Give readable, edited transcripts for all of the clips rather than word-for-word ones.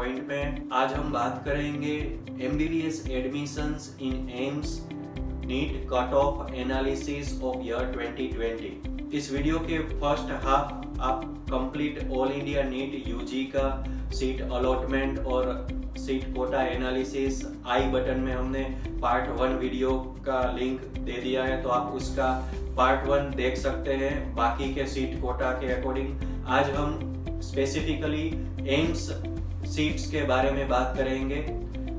Point में आज हम बात करेंगे MBBS admissions in AIIMS NEET cut off analysis of year 2020। इस वीडियो के फर्स्ट हाफ आप complete all India NEET UG का सीट अलॉटमेंट और seat quota analysis I button में हमने पार्ट 1 वीडियो का लिंक दे दिया है, तो आप उसका पार्ट 1 देख सकते हैं बाकी के सीट कोटा के अकॉर्डिंग। आज हम स्पेसिफिकली एम्स सीट्स के बारे में बात करेंगे।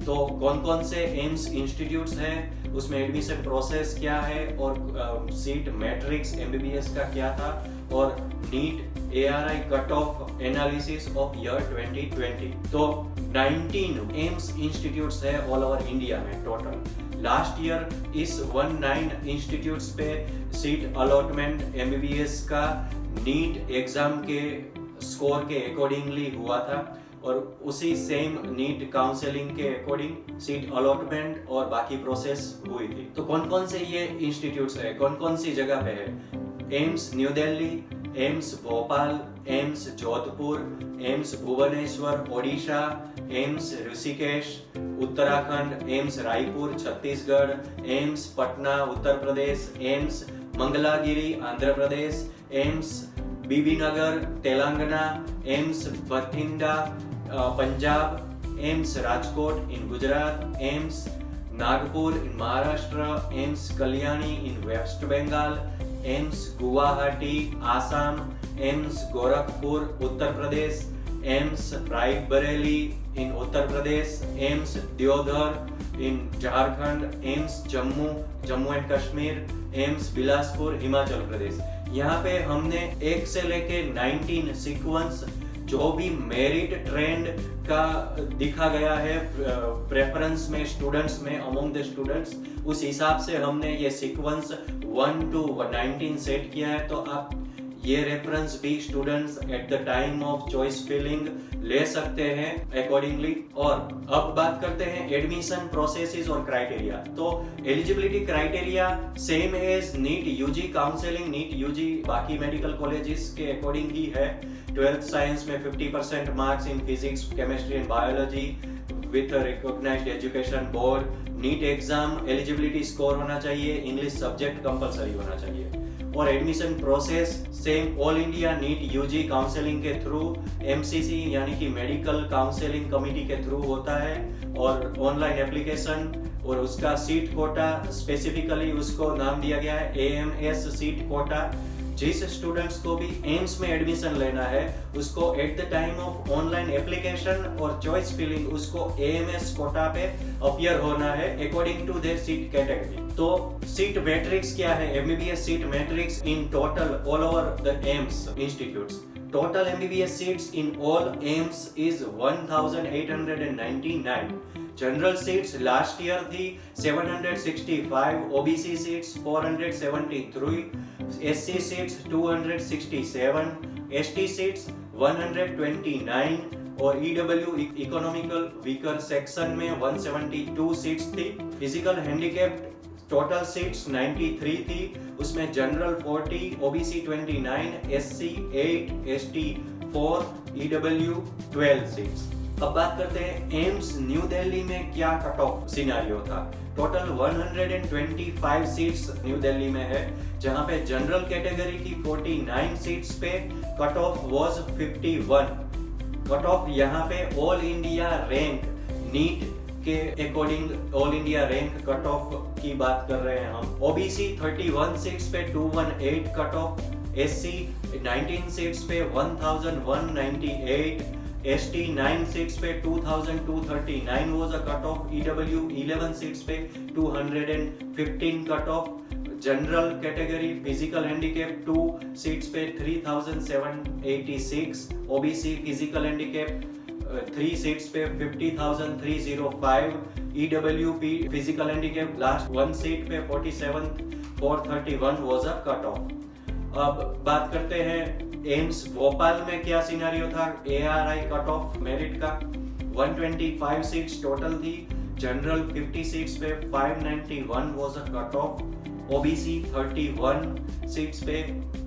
तो कौन कौन से एम्स इंस्टीट्यूट्स हैं, उसमें एडमिशन प्रोसेस क्या है और सीट मैट्रिक्स MBBS का क्या था और NEET ARI cut off analysis of year 2020। तो 19 एम्स इंस्टीट्यूट्स है ऑल ओवर इंडिया में टोटल। लास्ट ईयर इस 19 इंस्टीट्यूट्स पे सीट अलॉटमेंट MBBS का नीट एग्जाम के स्कोर के अकॉर्डिंगली हुआ था और उसी सेम नीट काउंसलिंग के अकॉर्डिंग सीट अलॉटमेंट और बाकी प्रोसेस हुई थी। तो कौन कौन से ये इंस्टीट्यूट्स है, कौन कौन सी जगह पे है? AIIMS New Delhi, AIIMS Bhopal, AIIMS Jodhpur, AIIMS Bhubaneswar Odisha, AIIMS Rishikesh Uttarakhand, AIIMS Raipur Chhattisgarh, AIIMS Patna Uttar Pradesh, AIIMS Mangalagiri Andhra Pradesh, AIIMS Bibinagar Telangana, AIIMS Bathinda Punjab, AIIMS Rajkot in Gujarat, AIIMS Nagpur in Maharashtra, AIIMS Kalyani in West Bengal, AIIMS Guwahati Assam, AIIMS Gorakhpur Uttar Pradesh, AIIMS Raebareli in Uttar Pradesh, AIIMS Deoghar in Jharkhand, AIIMS Jammu and Kashmir, AIIMS Bilaspur Himachal Pradesh. यहाँ पे हमने 1 से लेके 19 सीक्वेंस जो भी मेरिट ट्रेंड का दिखा गया है प्रेफरेंस में स्टूडेंट्स में अमंग द स्टूडेंट्स, उस हिसाब से हमने ये सीक्वेंस 1 to 19 सेट किया है। तो आप ये रेफरेंस भी students at the time of choice filling ले सकते हैं अकॉर्डिंगली। और अब बात करते हैं एडमिशन प्रोसेसेस और क्राइटेरिया। तो eligibility criteria same as NEET UG counselling, NEET UG बाकी मेडिकल कॉलेजेस के अकॉर्डिंग ही है। 12th साइंस में 50% marks in physics chemistry and biology with recognised education board. NEET exam eligibility score होना चाहिए, इंग्लिश सब्जेक्ट कंपलसरी होना चाहिए। और admission process same all India NEET UG counselling के थ्रू MCC यानी कि मेडिकल काउंसलिंग कमेटी के थ्रू होता है और ऑनलाइन एप्लीकेशन और उसका सीट कोटा स्पेसिफिकली उसको नाम दिया गया है AMS सीट कोटा। जिस स्टूडेंट्स को भी एम्स में एडमिशन लेना है उसको at the time of online application और चॉइस फिलिंग उसको AMS कोटा पे अपीयर होना है according to their seat category. तो सीट मैट्रिक्स क्या है? MBBS seat matrix in total all over the AIIMS institutes. Total MBBS seats in all AIMS is 1899. General seats last year थी 765, OBC seats 473, SC seats 267, ST seats 129 और EW economical weaker section में 172 seats थी। Physical handicapped total seats 93 थी, उसमें general 40, OBC 29, SC 8, ST 4, EW 12 seats. अब बात करते हैं एम्स न्यू दिल्ली में क्या कट ऑफ सिनेरियो था। टोटल 125 सीट्स न्यू दिल्ली में है, जहां पे जनरल कैटेगरी की 49 सीट्स पे cut off was 51। Cut off यहाँ पे ऑल इंडिया रैंक नीट के according all India rank cut off की बात कर रहे हैं हम। OBC 31 सीट्स पे 218 कट ऑफ, SC 19 सीट्स पे 1198, ST 9 सीट्स पे 2239 was a cut off, EW 11 seats पे 215 cut off, general category physical handicap 2 seats पे 3786, OBC फिजिकल हैंडीकैप 3 सीट्स पे 50,305, EWP physical handicap last 1 seat पे 47,431 वाज अ कट ऑफ। अब बात करते हैं एम्स भोपाल में क्या सिनेरियो था ARI कट ऑफ मेरिट का। 125 सीट्स टोटल थी, जनरल 50 सीट्स पे 591 was a cut off, OBC 31 seats पे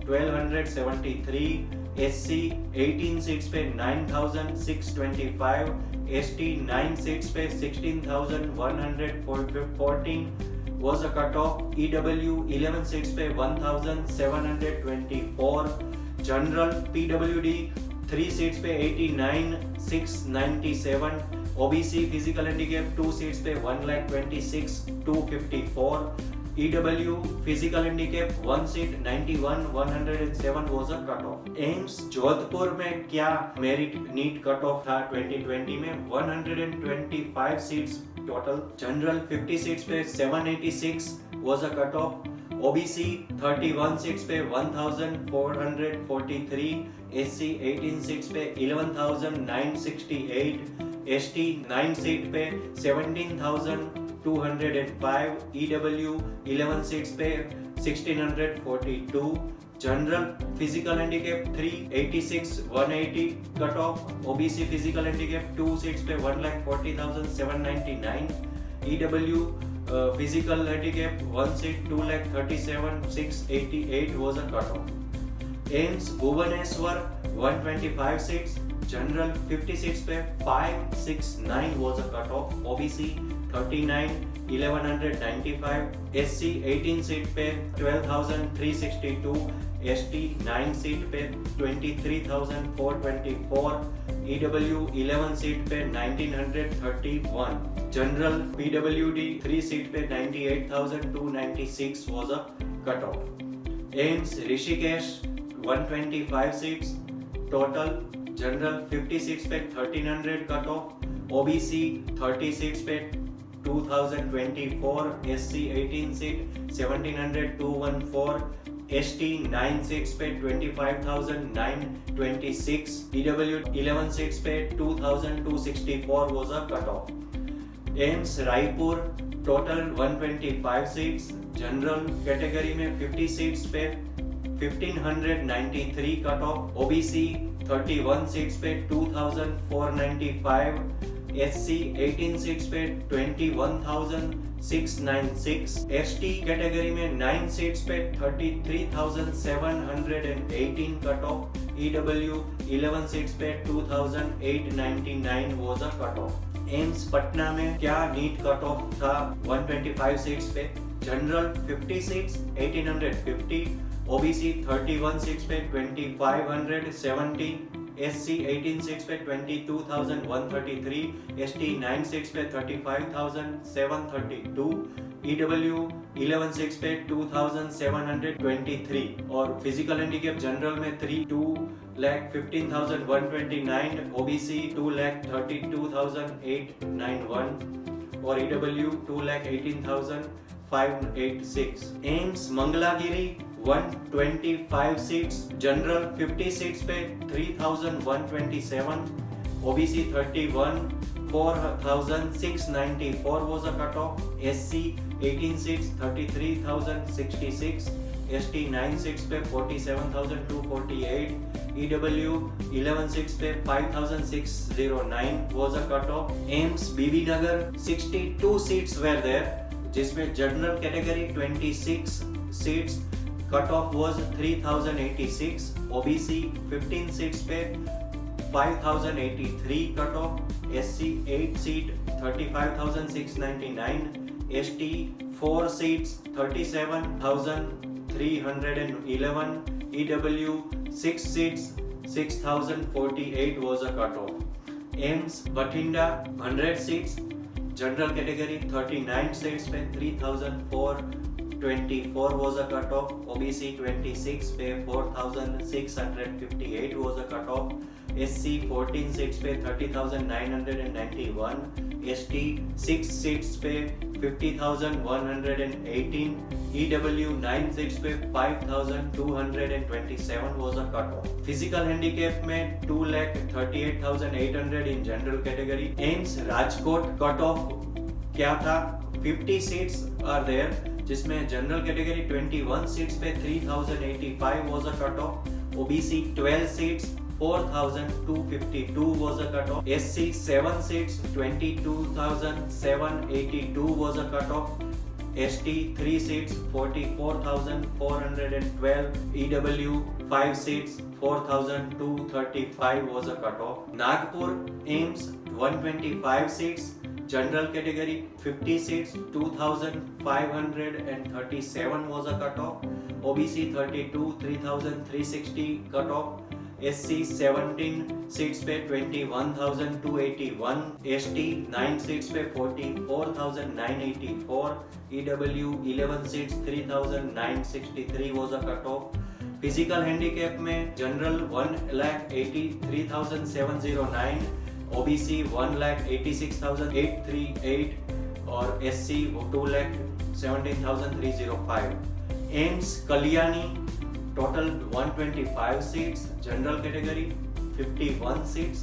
1273, SC 18 सीट्स पे 9625, ST 9 seats पे 16,114 was a cutoff. EW 11 seats पे 1,724. General PWD 3 seats पे 89,697. OBC physical handicap 2 seats पे 1,26,254. EW physical handicap 1 seat 91,107 was a cutoff. AIIMS Jodhpur में क्या merit NEET cut of था 2020 में? 125 सीट्स टोटल. जनरल 50 सीट्स पे 786 was a cutoff. OBC 31 seats पे 1,443. SC 18 seats पे 11,968. ST 9 सीट पे 17,205. EW 11 सीट्स पे 1,642. General physical handicap 386 180 cut off. OBC physical handicap 2 seats पे 1,40,799. EW physical handicap 1 seat 2,37,688 was a cut off. AIIMS Bhubaneswar 125 seats. General 50 seats पे 569 was a cut off. OBC 39 1195. SC 18 seat पे 12,362. ST 9 seat पे 23,424. EW 11 seat पे 1,931. General PWD 3 seat पे 98,296 was a cut off. AIIMS Rishikesh 125 seats total. General 50 seats पे 1,300 cut off. OBC 30 seats पे 2,024. SC 18 seat 1,700,214. ST 9 seats पे 25,926. EW 11 seats पे 2,264 was a cut off. AIIMS Raipur total 125 seats. General category में 50 seats पे 1,593 cut off. OBC 31 seats पे 2,495. SC 18 seats पे 21,696. ST category में 9 seats पे 33,718 कट ऑफ. EW 11 सीट्स पे 2,899 was a cut off. AIIMS Patna में क्या नीट कट ऑफ था 125 सीट्स पे? General 50 seats 1,850. OBC 31 सीट्स पे 2,570. SC 18 सीट्स पे 22,133. ST 9 सीट्स पे 35,732. EW 11 सीट्स पे 2,723. और फिजिकल हैंडीकैप जनरल में 2,15,129. OBC 2,32,891 और EW 2,18,586. AIIMS Mangalagiri 125 seats. General 50 seats पे 3,127. OBC 31 4,694 was a cut off. SC 18 seats 33,066. ST 9 seats पे 47,248. EW 11 seats पे 5,609 was a cut off. AIIMS Bibinagar 62 seats were there, जिसमें general category 26 seats. Cut off was 3,086. OBC 15 seats पे 5,083 cut off. SC 8 seat 35,699. ST 4 seats 37,311. EW 6 seats 6,048 was a cut off. AIIMS Bathinda 100 seats. General category 39 seats पे 3,424 was a cut off. OBC 26 पे 4,658 was a cut off. SC 14 seats पे 30,991. ST 6 seats पे 50,118. EW 9 seats पे 5,227 was a cut off. Physical handicap में 2,38,800 in general category. AIIMS Rajkot cut off क्या था? 50 seats are there, जिसमें general category 21 seats पे 3,085 was a cut off. OBC 12 seats 4,252 was a cut off. SC 7 seats 22,782 was a cut off. ST 3 seats 44,412. EW 5 seats 4,235 was a cut off. Nagpur AIIMS 125 seats, general category 50 seats, 2537 was a cutoff, OBC 32, 3360 cutoff, SC 17 seats पे 21,281, ST 9 seats पे 44,984, EW 11 seats 3,963 was a cutoff. Physical handicap में general 1,83,709, OBC 1,86,838 और SC 2,17,305. AIIMS Kalyani total 125 seats, general category 51 seats,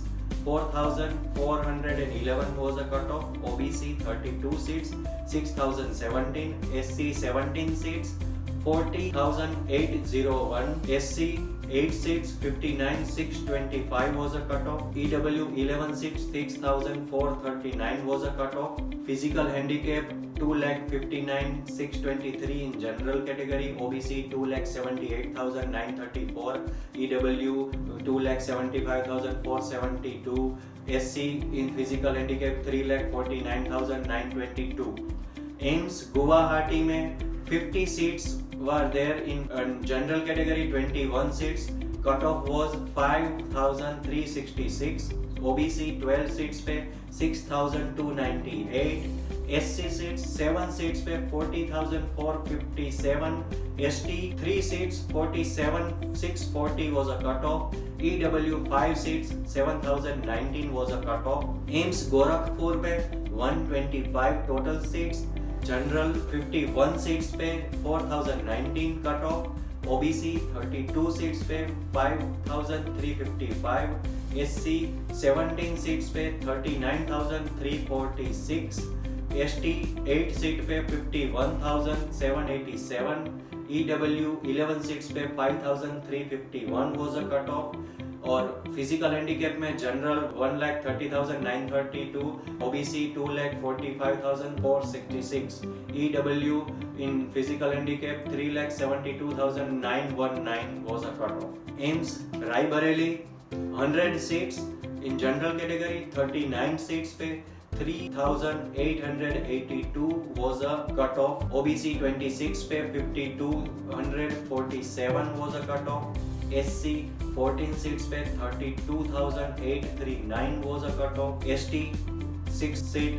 4,411 was a cutoff, OBC 32 seats, 6,017, SC 17 seats, 40,801, SC 8 seats, 59,625 was a cutoff, EW 11 seats, 6,439 was a cutoff, physical handicap 2,59,623 in general category, OBC 2,78,934, EW 2,75,472, SC in physical handicap 3,49,922. AIIMS Guwahati में 50 seats were there in general category, 21 seats, cutoff was 5,366, OBC 12 seats पे 6,298, SC seats 7 seats पे 40,457, ST 3 seats 47,640 was a cutoff, EW 5 seats 7,019 was a cutoff. AIIMS Gorakhpur में 125 total seats, general 51 seats पे 4,019 cut off, OBC 32 seats पे 5,355, SC 17 seats पे 39,346, ST 8 seat पे 51,787, EW 11 seats पे 5,351 was a cut off. और physical handicap में general 1,30,932, OBC 2,45,466, EW in physical handicap 3,72,919 was a cutoff. AIIMS Raebareli 100 seats in general category, 39 seats पे 3,882 was a cutoff, OBC 26 पे 5,247 was a cutoff, SC 14 seats पे 32,839 was a cutoff, ST 6 seat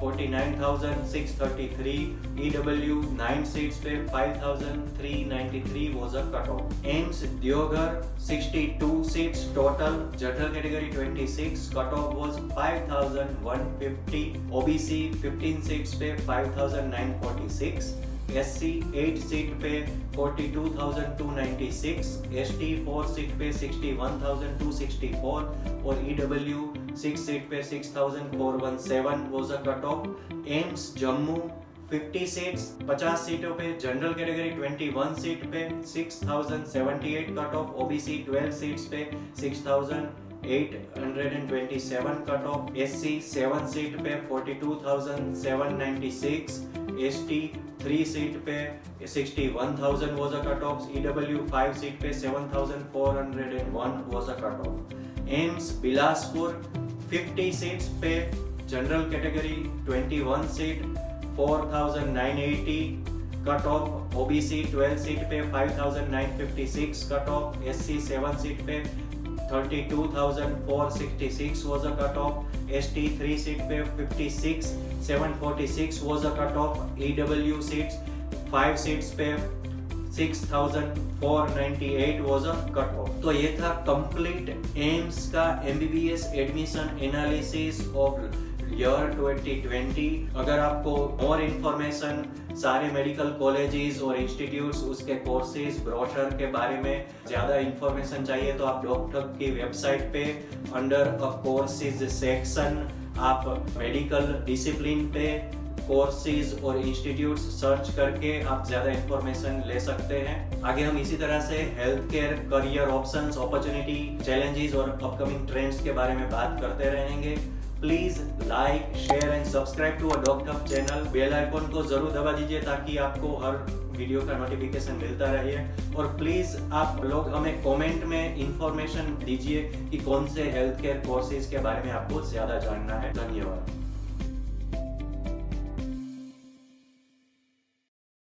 49,633, EW 9 seats पे 5,393 was a cutoff. AIIMS Deoghar 62 seats total, general category 26, cutoff was 5,150, OBC 15 seats पे 5,946, SC 8 seat पे 42,296, ST 4 seat पे 61,264 और EW 6 seat पे 6,417 was a cutoff. AIIMS Jammu 50 seats 50 सीटों पे, general category 21 seat पे 6,078 cut off, OBC 12 seats पे 6,827 कट ऑफ, SC 7 सीट पे 42,796, ST 3 सीट पे 61,000 was a cut off, EW 5 seat पे 7,401 was a cut off. AIIMS Bilaspur 50 seats पे, general category 21 seat 4,980 cut off, OBC 12 seat पे 5,956 cut off, SC 7 seat पे 32,466 was a cut off, ST 3 seat पे 56,746 was a cut off, EW seats 5 seats पे 6,498 was a cut off. तो ये था complete AIIMS का MBBS admission analysis of year 2020. अगर आपको और इंफॉर्मेशन सारे मेडिकल कॉलेजेस और इंस्टीट्यूट्स, उसके कोर्सेज, ब्रोशर के बारे में ज्यादा इंफॉर्मेशन चाहिए तो आप डॉक्टर की वेबसाइट पे अंडर अ कोर्सेज सेक्शन आप मेडिकल डिसिप्लिन पे कोर्सेज और इंस्टीट्यूट्स सर्च करके आप ज्यादा इंफॉर्मेशन ले सकते हैं. आगे हम इसी तरह से health care career options, opportunity, challenges और अपकमिंग ट्रेंड्स के बारे में बात करते रहेंगे. Please like share and subscribe to a doctor channel. Bell icon को जरूर दबा दीजिए ताकि आपको हर वीडियो का नोटिफिकेशन मिलता रहे। और प्लीज आप लोग हमें कमेंट में इंफॉर्मेशन दीजिए कि कौन से हेल्थ केयर कोर्सेज के बारे में आपको ज्यादा जानना है। धन्यवाद।